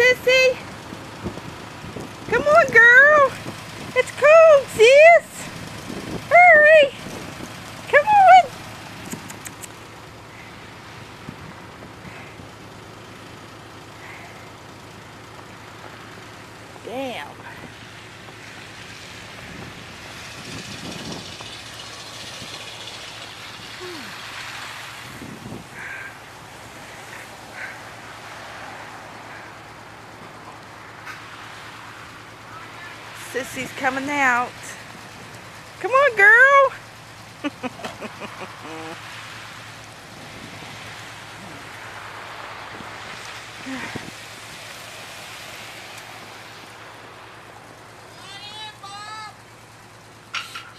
sissy. Come on, girl. It's cold, sis. Hurry. Come on. Damn. Sissy's coming out. Come on, girl.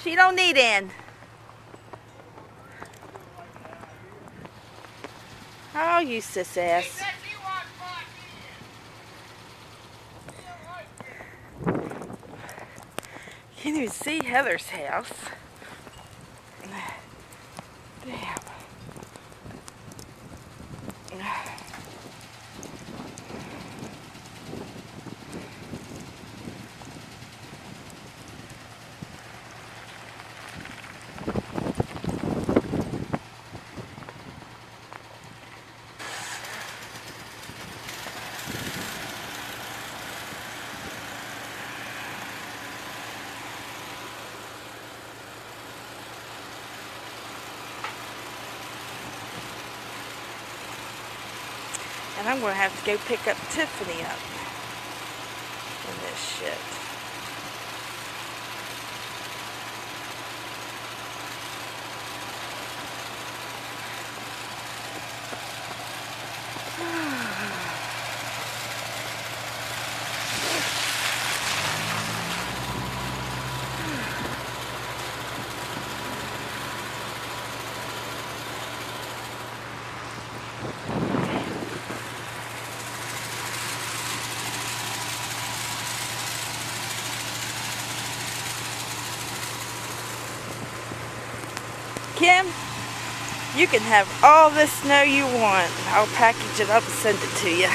She don't need in. Oh, you sis ass. Can't even see Heather's house. Damn. And I'm going to have to go pick up Tiffany up in this shit. Kim, you can have all the snow you want. I'll package it up and send it to you.